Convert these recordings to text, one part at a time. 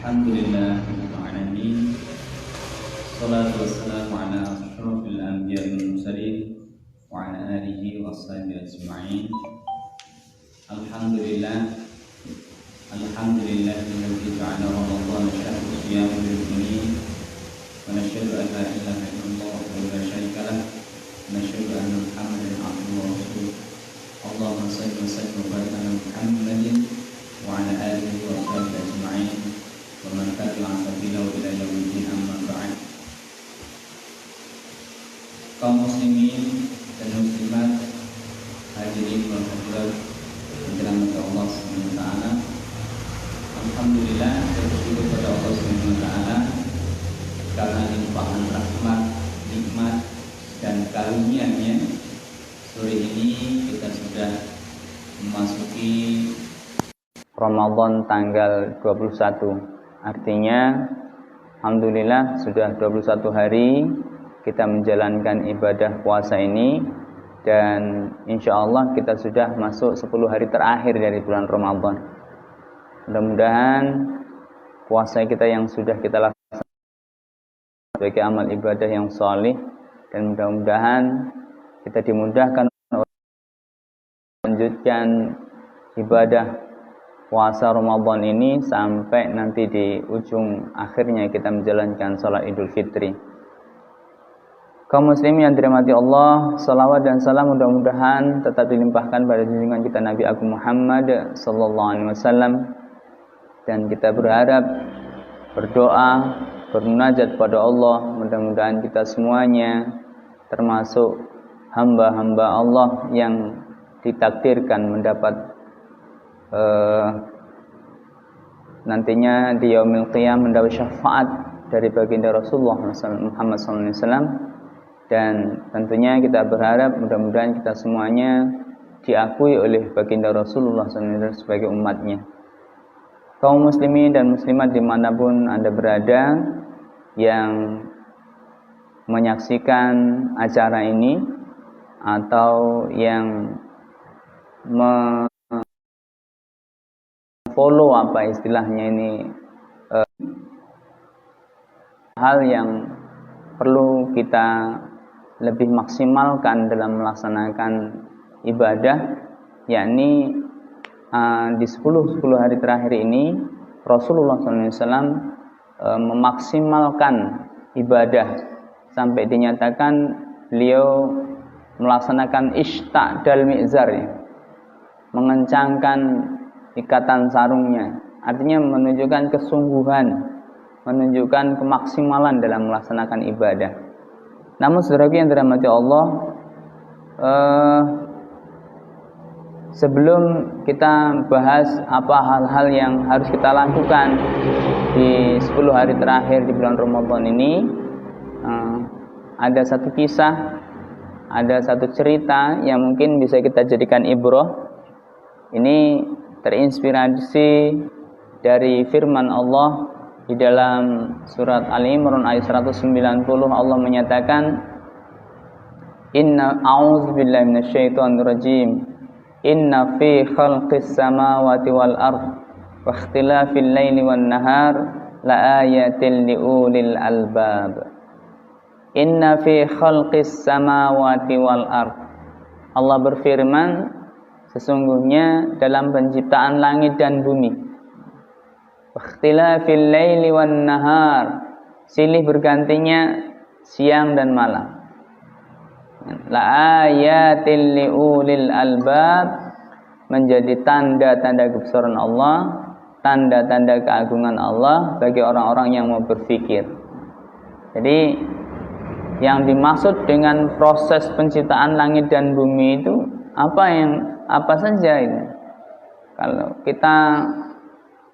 Alhamdulillah rabbil alamin. Shalatu wassalamu ala asyrafil anbiya'i wal mursalin wa ala alihi washabihi ajma'in. Alhamdulillah alladzi ja'ala Ramadhana syahra siyam lil mu'minin wa nashhadu an la ilaha illallah wa la syarika lah wa nashhadu anna Muhammadan abduhu wa rasuluh. Allahumma shalli wa sallim wa barik ala Muhammadin wa ala alihi wa sahbihi ajma'in wa man tabi'ahum sabilahu ila yaumil amma ba'd. Kaum muslimin dan muslimat, hadirin wal hadirat yang dirahmati Allah Subhanahu wa taala. Alhamdulillah, bersyukur kepada Allah Subhanahu wa taala karena limpahan rahmat, nikmat dan karunia-Nya. Sore ini kita sudah memasuki Ramadan tanggal 21. Artinya alhamdulillah sudah 21 hari kita menjalankan ibadah puasa ini, dan insya Allah kita sudah masuk 10 hari terakhir dari bulan Ramadan. Mudah-mudahan puasa kita yang sudah kita laksanakan sebagai amal ibadah yang salih, dan mudah-mudahan kita dimudahkan untuk melanjutkan ibadah puasa Ramadan ini sampai nanti di ujung akhirnya kita menjalankan sholat Idul Fitri. Kaum muslimin yang dirahmati Allah, salawat dan salam mudah-mudahan tetap dilimpahkan pada junjungan kita Nabi Agung Muhammad sallallahu alaihi wasallam, dan kita berharap, berdoa, bermunajat pada Allah, mudah-mudahan kita semuanya termasuk hamba-hamba Allah yang ditakdirkan mendapat nantinya di yaumil qiyamah mendapat syafaat dari baginda Rasulullah Muhammad SAW. Dan tentunya kita berharap mudah-mudahan kita semuanya diakui oleh baginda Rasulullah SAW sebagai umatnya. Kaum muslimin dan muslimat dimanapun Anda berada yang menyaksikan acara ini atau yang follow apa istilahnya ini, hal yang perlu kita lebih maksimalkan dalam melaksanakan ibadah, yakni di 10 hari terakhir ini Rasulullah SAW memaksimalkan ibadah sampai dinyatakan beliau melaksanakan ishta'dal mi'zar, mengencangkan ikatan sarungnya, artinya menunjukkan kesungguhan, menunjukkan kemaksimalan dalam melaksanakan ibadah. Namun saudaraku yang dirahmati Allah, sebelum kita bahas apa hal-hal yang harus kita lakukan di 10 hari terakhir di bulan Ramadan ini, ada satu kisah, ada satu cerita yang mungkin bisa kita jadikan ibrah. Ini terinspirasi dari firman Allah di dalam surat Ali Imran ayat 190. Allah menyatakan, a'udzubillahi minasyaitonir rajim, inna fi khalqis samawati wal ard wa ikhtilafil laili wan nahar la ayatin liulil albab. Inna fi khalqis samawati wal ard. Allah berfirman, sesungguhnya dalam penciptaan langit dan bumi, ikhtilafil laili wan nahar, silih bergantinya siang dan malam, la ayatil liulil albab, menjadi tanda-tanda kebesaran Allah, tanda-tanda keagungan Allah bagi orang-orang yang mau berpikir. Jadi yang dimaksud dengan proses penciptaan langit dan bumi itu apa saja itu? Kalau kita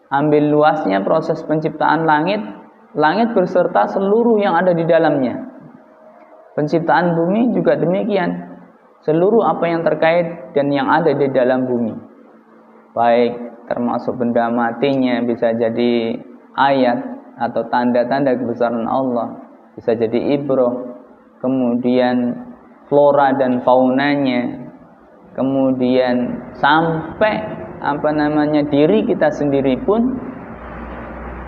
ambil luasnya proses penciptaan langit berserta seluruh yang ada di dalamnya. Penciptaan bumi juga demikian, seluruh apa yang terkait dan yang ada di dalam bumi, baik termasuk benda matinya, bisa jadi ayat atau tanda-tanda kebesaran Allah, bisa jadi ibrah, kemudian flora dan faunanya, kemudian sampai diri kita sendiri pun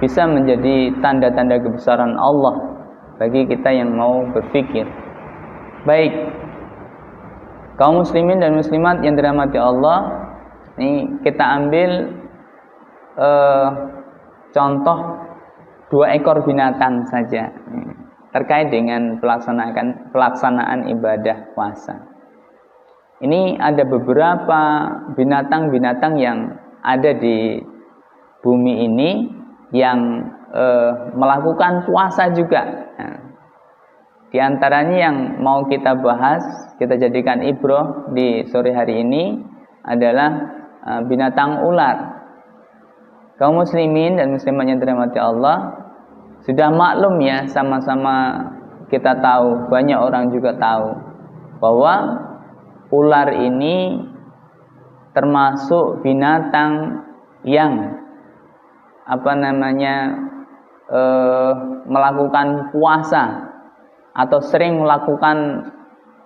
bisa menjadi tanda-tanda kebesaran Allah bagi kita yang mau berpikir. Baik, kaum muslimin dan muslimat yang dirahmati Allah, ini kita ambil contoh 2 ekor binatang saja terkait dengan pelaksanaan ibadah puasa. Ini ada beberapa binatang-binatang yang ada di bumi ini yang melakukan puasa juga. Nah, di antaranya yang mau kita bahas, kita jadikan ibrah di sore hari ini adalah binatang ular. Kaum muslimin dan muslimat yang dirahmati Allah, sudah maklum ya, sama-sama kita tahu, banyak orang juga tahu bahwa ular ini termasuk binatang yang melakukan puasa atau sering melakukan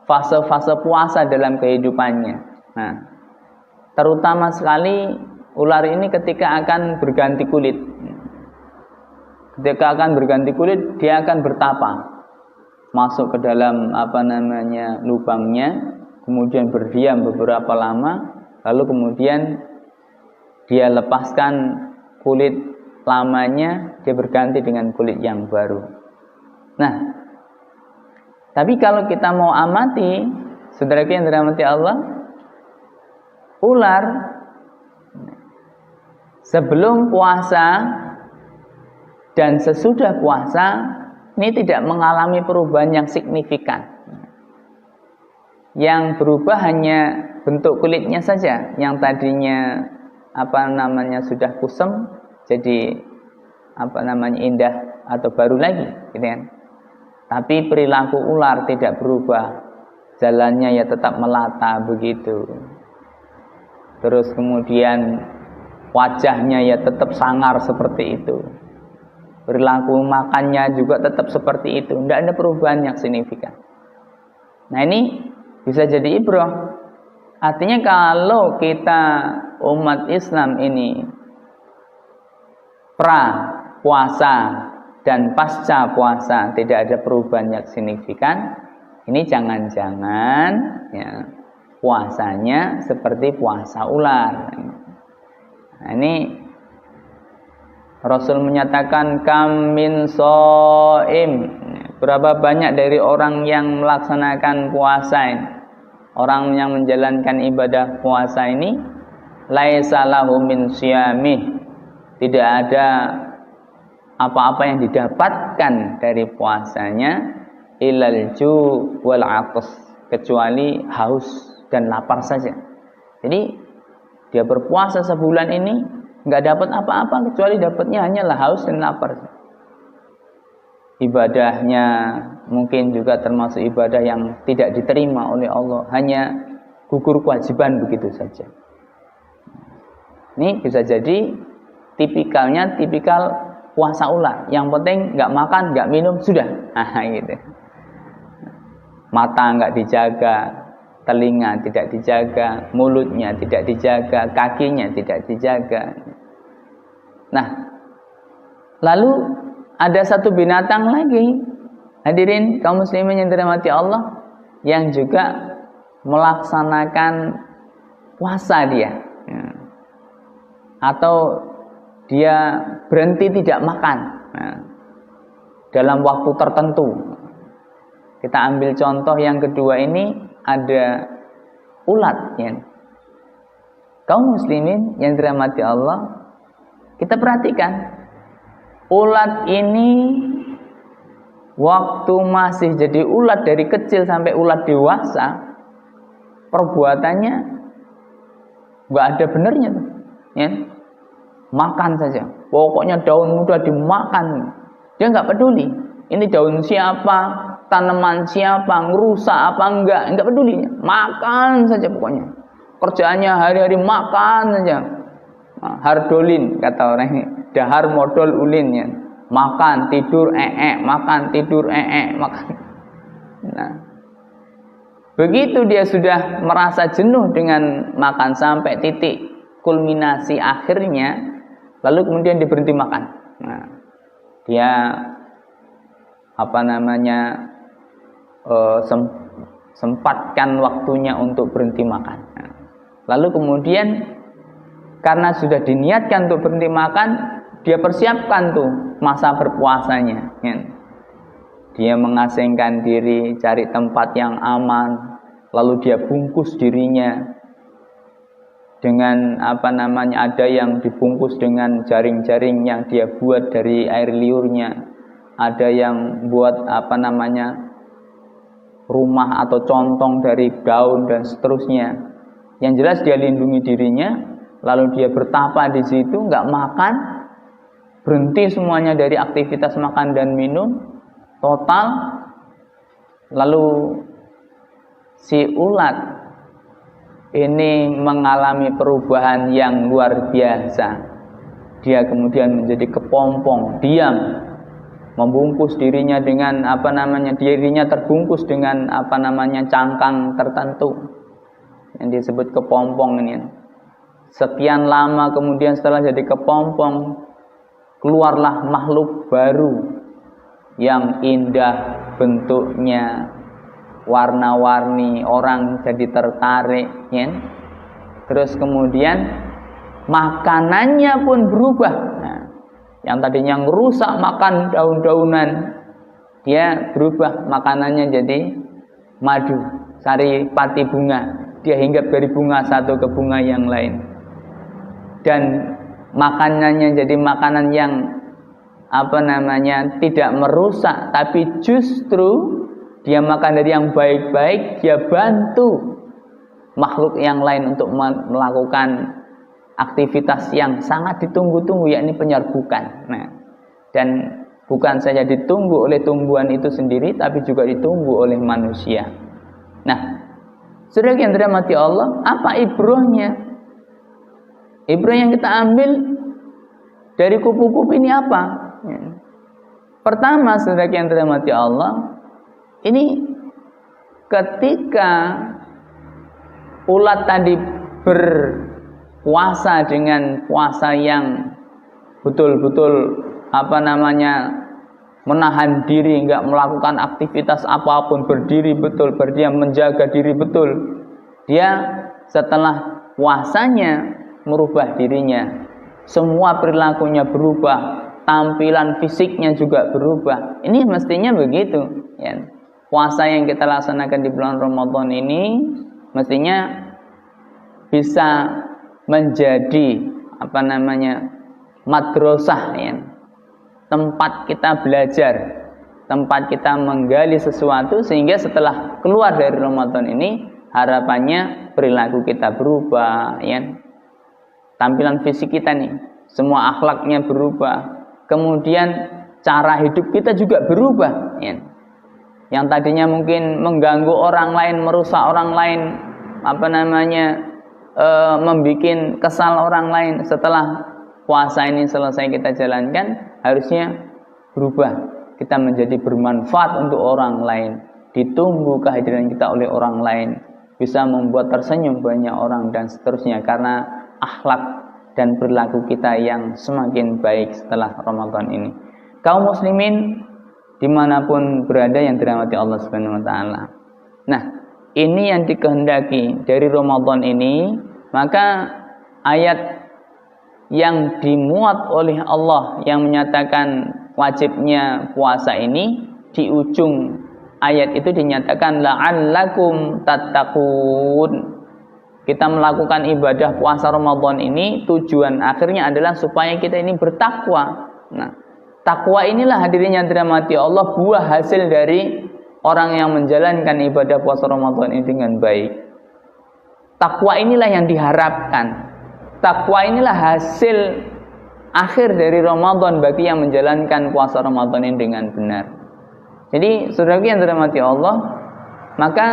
fase-fase puasa dalam kehidupannya. Nah, terutama sekali ular ini ketika akan berganti kulit. Ketika akan berganti kulit, dia akan bertapa, masuk ke dalam lubangnya, kemudian berdiam beberapa lama, lalu kemudian dia lepaskan kulit lamanya, dia berganti dengan kulit yang baru. Nah, tapi kalau kita mau amati, saudaraku yang dirahmati Allah, ular sebelum puasa dan sesudah puasa ini tidak mengalami perubahan yang signifikan. Yang berubah hanya bentuk kulitnya saja, yang tadinya sudah kusam jadi indah atau baru lagi, gitu kan. Tapi perilaku ular tidak berubah, jalannya ya tetap melata begitu. Terus kemudian wajahnya ya tetap sangar seperti itu. Perilaku makannya juga tetap seperti itu, tidak ada perubahan yang signifikan. Nah, ini bisa jadi ibrah. Artinya kalau kita umat Islam ini pra puasa dan pasca puasa tidak ada perubahan yang signifikan, ini jangan-jangan ya, puasanya seperti puasa ular. Nah, ini Rasul menyatakan kam min shaim, berapa banyak dari orang yang melaksanakan puasa ini, orang yang menjalankan ibadah puasa ini, laisa lahu min syiyamih, tidak ada apa-apa yang didapatkan dari puasanya ilal ju' wal 'atas, kecuali haus dan lapar saja. Jadi dia berpuasa sebulan ini nggak dapat apa-apa kecuali dapatnya hanyalah haus dan lapar. Ibadahnya mungkin juga termasuk ibadah yang tidak diterima oleh Allah, hanya gugur kewajiban begitu saja. Ini bisa jadi tipikal puasa ular. Yang penting nggak makan, nggak minum, sudah. Gitu. Mata nggak dijaga, telinga tidak dijaga, mulutnya tidak dijaga, kakinya tidak dijaga. Nah, lalu ada satu binatang lagi, hadirin kaum muslimin yang dirahmati Allah, yang juga melaksanakan puasa dia, atau dia berhenti tidak makan dalam waktu tertentu. Kita ambil contoh yang kedua ini, ada ulat ya. Kaum muslimin yang dirahmati Allah, kita perhatikan ulat ini waktu masih jadi ulat dari kecil sampai ulat dewasa, perbuatannya nggak ada benernya tuh, ya. Makan saja, pokoknya daun muda dimakan, dia nggak peduli ini daun siapa, tanaman siapa, ngerusak apa nggak peduli, makan saja pokoknya. Kerjaannya hari-hari makan saja. Hardolin kata orang ini, dahar modal ulinnya, makan tidur makan tidur makan. Nah, begitu dia sudah merasa jenuh dengan makan sampai titik kulminasi akhirnya, lalu kemudian dia berhenti makan. Nah, dia sempatkan waktunya untuk berhenti makan. Nah, lalu kemudian karena sudah diniatkan untuk berhenti makan, dia persiapkan tuh masa berpuasanya. Dia mengasingkan diri, cari tempat yang aman, lalu dia bungkus dirinya dengan ada yang dibungkus dengan jaring-jaring yang dia buat dari air liurnya, ada yang buat rumah atau contong dari daun dan seterusnya. Yang jelas dia lindungi dirinya, lalu dia bertapa di situ, nggak makan, berhenti semuanya dari aktivitas makan dan minum total. Lalu si ulat ini mengalami perubahan yang luar biasa. Dia kemudian menjadi kepompong, diam, membungkus dirinya dengan dirinya terbungkus dengan cangkang tertentu yang disebut kepompong ini. Sekian lama kemudian setelah jadi kepompong, keluarlah makhluk baru yang indah bentuknya, warna-warni, orang jadi tertarik, ya. Terus kemudian makanannya pun berubah. Nah, yang tadinya ngerusak makan daun-daunan, dia berubah makanannya jadi madu, sari pati bunga. Dia hinggap dari bunga satu ke bunga yang lain. Dan makanannya jadi makanan yang tidak merusak, tapi justru dia makan dari yang baik-baik, dia bantu makhluk yang lain untuk melakukan aktivitas yang sangat ditunggu-tunggu, yakni penyerbukan. Nah, dan bukan saja ditunggu oleh tumbuhan itu sendiri, tapi juga ditunggu oleh manusia. Nah, saudara yang dirahmati Allah, apa ibrahnya? Ibrah yang kita ambil dari kupu-kupu ini apa? Pertama, saudara yang dirahmati Allah, ini ketika ulat tadi berpuasa dengan puasa yang betul-betul menahan diri, enggak melakukan aktivitas apapun, berdiri betul, berdiam, menjaga diri betul. Dia setelah puasanya merubah dirinya, semua perilakunya berubah, tampilan fisiknya juga berubah. Ini mestinya begitu, ya. Puasa yang kita laksanakan di bulan Ramadan ini mestinya bisa menjadi madrasah, ya. Tempat kita belajar, tempat kita menggali sesuatu, sehingga setelah keluar dari Ramadan ini harapannya perilaku kita berubah, ya. Tampilan fisik kita nih, semua akhlaknya berubah. Kemudian cara hidup kita juga berubah, ya. Yang tadinya mungkin mengganggu orang lain, merusak orang lain, membikin kesal orang lain, setelah puasa ini selesai kita jalankan, harusnya berubah. Kita menjadi bermanfaat untuk orang lain, ditunggu kehadiran kita oleh orang lain, bisa membuat tersenyum banyak orang dan seterusnya, karena akhlak dan perilaku kita yang semakin baik setelah Ramadan ini. Kaum muslimin dimanapun berada yang dirahmati Allah Subhanahu wa taala. Nah, ini yang dikehendaki dari Ramadan ini. Maka ayat yang dimuat oleh Allah yang menyatakan wajibnya puasa ini, di ujung ayat itu dinyatakan la'allakum tattaqun. Kita melakukan ibadah puasa Ramadan ini tujuan akhirnya adalah supaya kita ini bertakwa. Nah, takwa inilah hadirin yang dirahmati Allah, buah hasil dari orang yang menjalankan ibadah puasa Ramadan ini dengan baik. Takwa inilah yang diharapkan. Takwa inilah hasil akhir dari Ramadan bagi yang menjalankan puasa Ramadan ini dengan benar. Jadi, saudara yang dirahmati Allah, maka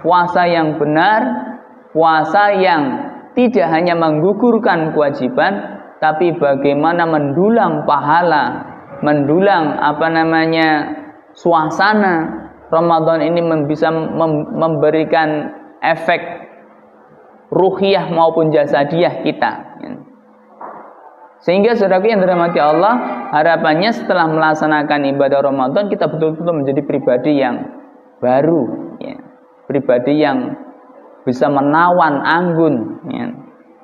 puasa yang benar, puasa yang tidak hanya menggugurkan kewajiban, tapi bagaimana mendulang pahala, mendulang suasana Ramadan ini bisa memberikan efek ruhiyah maupun jasadiah kita. Sehingga saudara yang dirahmati Allah, harapannya setelah melaksanakan ibadah Ramadan kita betul-betul menjadi pribadi yang baru, ya. Pribadi yang bisa menawan anggun, ya.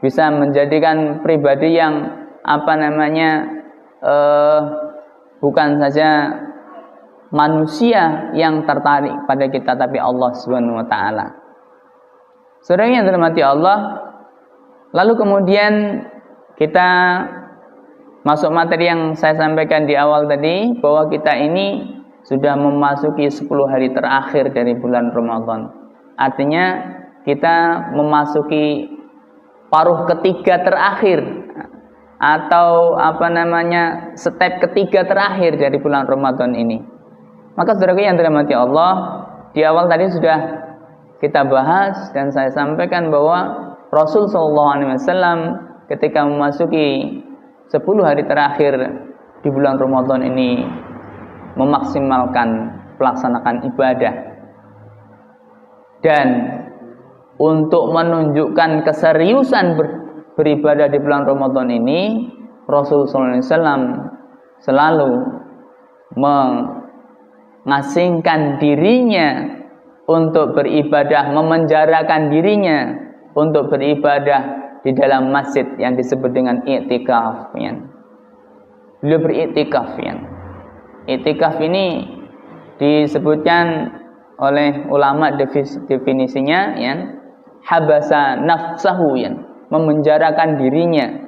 Bisa menjadikan pribadi yang bukan saja manusia yang tertarik pada kita, tapi Allah Subhanahu wa taala. Saudara yang dirahmati Allah, lalu kemudian kita masuk materi yang saya sampaikan di awal tadi, bahwa kita ini sudah memasuki 10 hari terakhir dari bulan Ramadan. Artinya kita memasuki paruh ketiga terakhir, atau step ketiga terakhir dari bulan Ramadan ini. Maka saudara yang dirahmati Allah, di awal tadi sudah kita bahas dan saya sampaikan bahwa Rasul SAW ketika memasuki 10 hari terakhir di bulan Ramadan ini memaksimalkan pelaksanaan ibadah. Dan untuk menunjukkan keseriusan beribadah di bulan Ramadan ini, Rasulullah SAW selalu mengasingkan dirinya untuk beribadah, memenjarakan dirinya untuk beribadah di dalam masjid yang disebut dengan i'tikaf, ya. Beliau beriktikaf, ya. I'tikaf ini disebutkan oleh ulama definisinya, ya, habasa nafsahu, ya, memenjarakan dirinya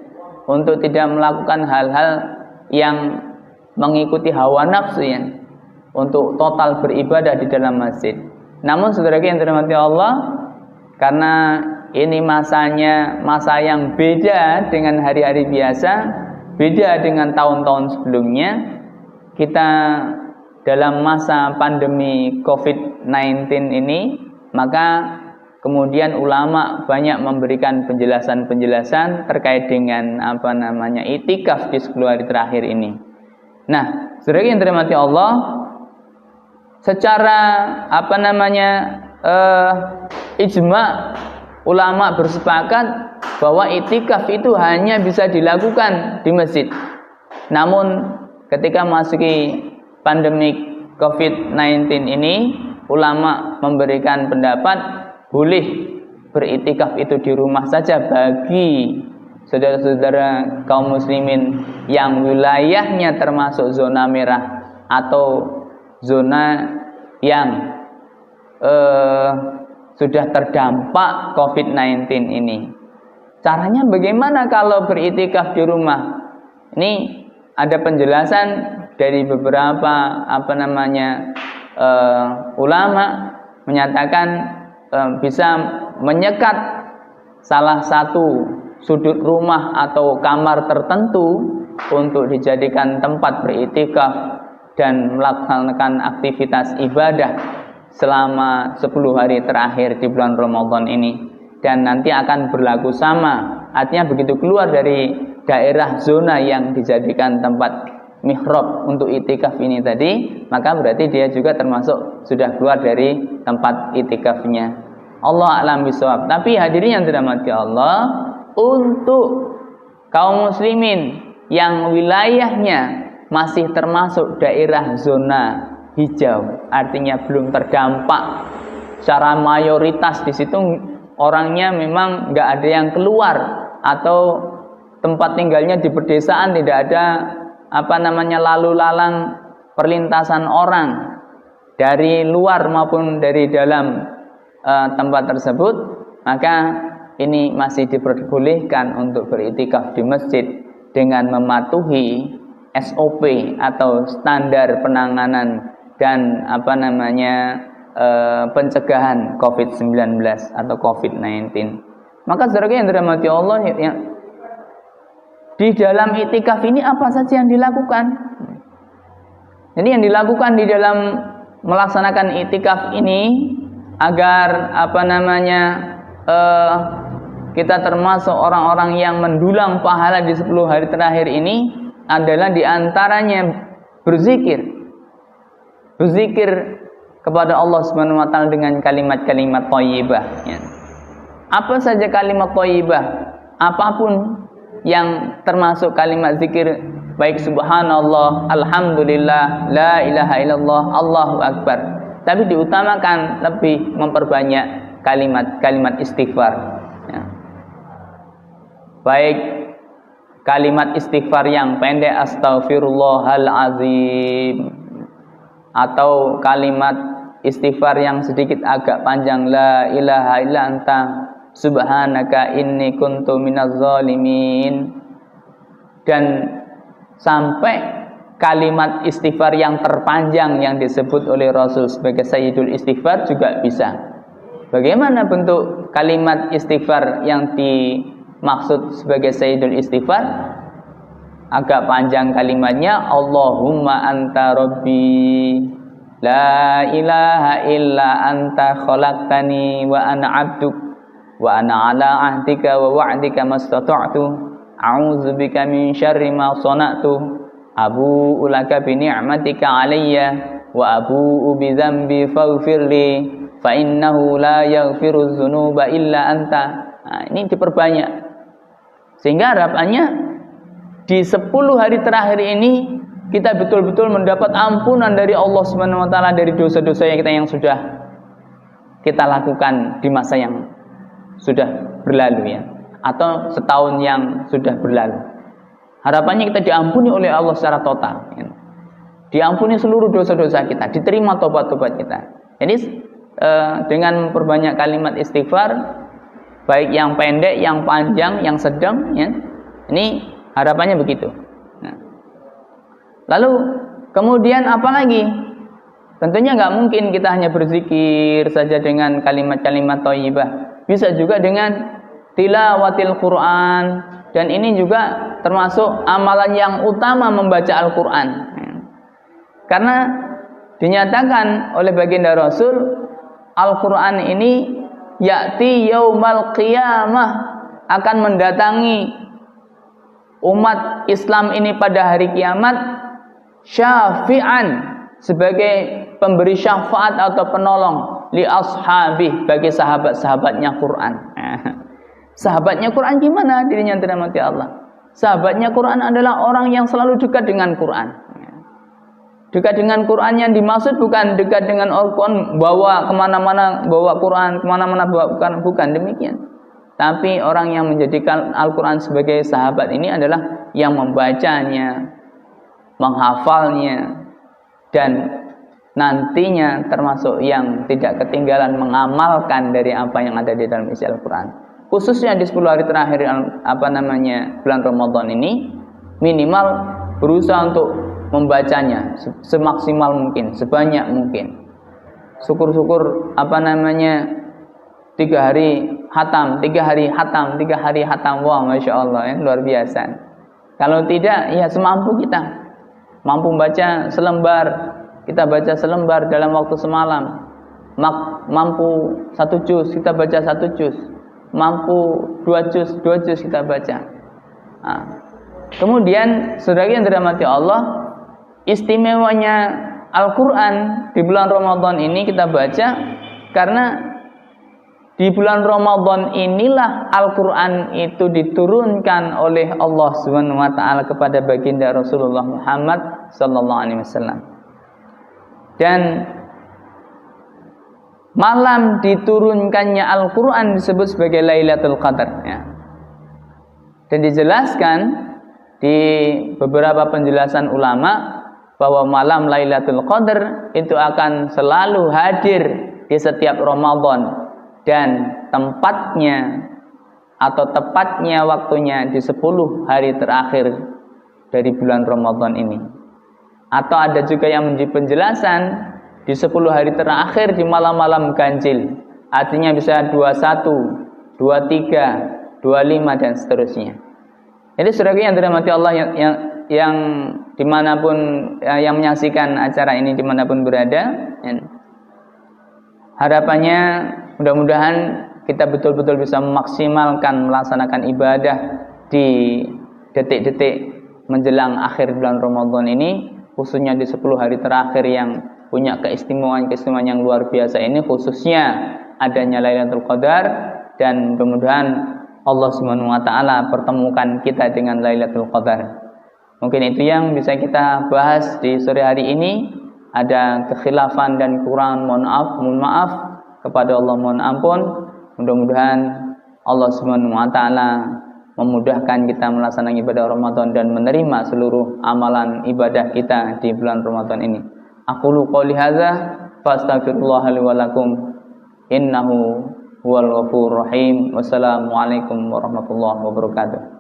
untuk tidak melakukan hal-hal yang mengikuti hawa nafsu, ya, untuk total beribadah di dalam masjid. Namun saudara yang dirahmati Allah, karena ini masa yang beda dengan hari-hari biasa, beda dengan tahun-tahun sebelumnya, kita dalam masa pandemi COVID-19 ini, maka kemudian ulama banyak memberikan penjelasan-penjelasan terkait dengan i'tikaf di 10 hari terakhir ini. Nah, saudara yang dirahmati Allah, secara ijma ulama bersepakat bahwa i'tikaf itu hanya bisa dilakukan di masjid. Namun ketika masuki pandemi COVID-19 ini, ulama memberikan pendapat boleh beriktikaf itu di rumah saja bagi saudara-saudara kaum muslimin yang wilayahnya termasuk zona merah atau zona yang sudah terdampak COVID-19 ini. Caranya bagaimana kalau beriktikaf di rumah? Ini ada penjelasan dari beberapa ulama menyatakan bisa menyekat salah satu sudut rumah atau kamar tertentu untuk dijadikan tempat beriktikaf dan melaksanakan aktivitas ibadah selama 10 hari terakhir di bulan Ramadan ini, dan nanti akan berlaku sama. Artinya begitu keluar dari daerah zona yang dijadikan tempat mihrab untuk i'tikaf ini tadi, maka berarti dia juga termasuk sudah keluar dari tempat i'tikafnya. Allah a'lam bishawab. Tapi hadirin yang dirahmati Allah, untuk kaum muslimin yang wilayahnya masih termasuk daerah zona hijau, artinya belum terdampak secara mayoritas, di situ orangnya memang nggak ada yang keluar, atau tempat tinggalnya di pedesaan tidak ada lalu lalang perlintasan orang dari luar maupun dari dalam tempat tersebut, maka ini masih diperbolehkan untuk beriktikaf di masjid dengan mematuhi SOP atau standar penanganan dan pencegahan COVID-19 atau COVID-19. Maka saudara yang dirahmati Allah, ya, di dalam i'tikaf ini apa saja yang dilakukan? Jadi yang dilakukan di dalam melaksanakan i'tikaf ini agar kita termasuk orang-orang yang mendulang pahala di 10 hari terakhir ini adalah diantaranya berzikir kepada Allah Subhanahu wa taala dengan kalimat-kalimat thayyibah, ya. Apa saja kalimat thayyibah? Apapun yang termasuk kalimat zikir baik subhanallah, alhamdulillah, la ilaha illallah, Allahu akbar. Tapi diutamakan lebih memperbanyak kalimat-kalimat istighfar. Ya. Baik kalimat istighfar yang pendek, astaghfirullahalazim, atau kalimat istighfar yang sedikit agak panjang, la ilaha illa anta subhanaka inni kuntu minaz zalimin. Dan sampai kalimat istighfar yang terpanjang yang disebut oleh Rasul sebagai Sayyidul Istighfar juga bisa. Bagaimana bentuk kalimat istighfar yang dimaksud sebagai Sayyidul Istighfar? Agak panjang kalimatnya, Allahumma anta rabbi la ilaha illa anta khalaqtani wa ana abduk wa ana ala ahdika wa wa'dika mastata'tu a'udzubika min syarri ma sana'tu abu'u laka bi ni'matika 'alayya wa abu'u bi dzambi faghfirli fa innahu la yaghfiru dzunuba illa anta. Nah, ini diperbanyak sehingga harapannya di 10 hari terakhir ini kita betul-betul mendapat ampunan dari Allah Subhanahu wa taala dari dosa-dosa kita yang sudah kita lakukan di masa yang sudah berlalu ya, atau setahun yang sudah berlalu. Harapannya kita diampuni oleh Allah secara total ya. Diampuni seluruh dosa-dosa kita, diterima tobat-tobat kita. Jadi dengan memperbanyak kalimat istighfar, baik yang pendek, yang panjang, yang sedang ya, ini harapannya begitu. Nah, lalu kemudian apa lagi? Tentunya nggak mungkin kita hanya berzikir saja dengan kalimat-kalimat thayyibah. Bisa juga dengan tilawatil Quran, dan ini juga termasuk amalan yang utama membaca Al-Quran. Karena dinyatakan oleh baginda Rasul, Al-Quran ini ya'ti yaumal qiyamah, akan mendatangi umat Islam ini pada hari kiamat syafi'an, sebagai pemberi syafaat atau penolong li ashabih, bagi sahabat-sahabatnya Quran. Sahabatnya Quran gimana? Dirinya dirahmati Allah. Sahabatnya Quran adalah orang yang selalu dekat dengan Quran. Dekat dengan Quran yang dimaksud bukan dekat dengan Al-Quran, bawa kemana-mana, bawa Quran kemana-mana, bawa bukan demikian. Tapi orang yang menjadikan Al-Quran sebagai sahabat ini adalah yang membacanya, menghafalnya, dan nantinya termasuk yang tidak ketinggalan mengamalkan dari apa yang ada di dalam isi Al-Quran. Khususnya di 10 hari terakhir bulan Ramadan ini, minimal berusaha untuk membacanya semaksimal mungkin, sebanyak mungkin. Syukur-syukur 3 hari hatam, 3 hari hatam, 3 hari hatam. Wah, Masya Allah ya, luar biasa. Kalau tidak, ya semampu kita. Mampu baca selembar, kita baca selembar dalam waktu semalam. Mampu 1 juz, kita baca 1 juz. Mampu 2 juz kita baca. Nah, kemudian saudara yang dirahmati Allah, istimewanya Al-Quran di bulan Ramadan ini kita baca karena di bulan Ramadan inilah Al-Quran itu diturunkan oleh Allah Subhanahu wa taala kepada baginda Rasulullah Muhammad sallallahu alaihi wasallam. Dan malam diturunkannya Al-Quran disebut sebagai Lailatul Qadar ya. Dan dijelaskan di beberapa penjelasan ulama bahwa malam Lailatul Qadar itu akan selalu hadir di setiap Ramadan, dan tempatnya atau tepatnya waktunya di 10 hari terakhir dari bulan Ramadan ini. Atau ada juga yang menjadi penjelasan di 10 hari terakhir di malam-malam ganjil, artinya bisa 21, 23, 25 dan seterusnya. Jadi saudara yang dirahmati Allah yang dimanapun yang menyaksikan acara ini dimanapun berada, harapannya mudah-mudahan kita betul-betul bisa memaksimalkan melaksanakan ibadah di detik-detik menjelang akhir bulan Ramadan ini, khususnya di 10 hari terakhir yang punya keistimewaan yang luar biasa ini, khususnya adanya Lailatul Qadar, dan mudah-mudahan Allah Subhanahu wa taala pertemukan kita dengan Lailatul Qadar. Mungkin itu yang bisa kita bahas di sore hari ini. Ada kekhilafan dan kekurangan, mohon maaf kepada Allah, mohon ampun. Mudah-mudahan Allah Subhanahu wa taala memudahkan kita melaksanakan ibadah Ramadan dan menerima seluruh amalan ibadah kita di bulan Ramadan ini. Aqulu qouli hadza fastaghfirullah li wa lakum innahu huwal ghafurur rahim. Wassalamualaikum warahmatullahi wabarakatuh.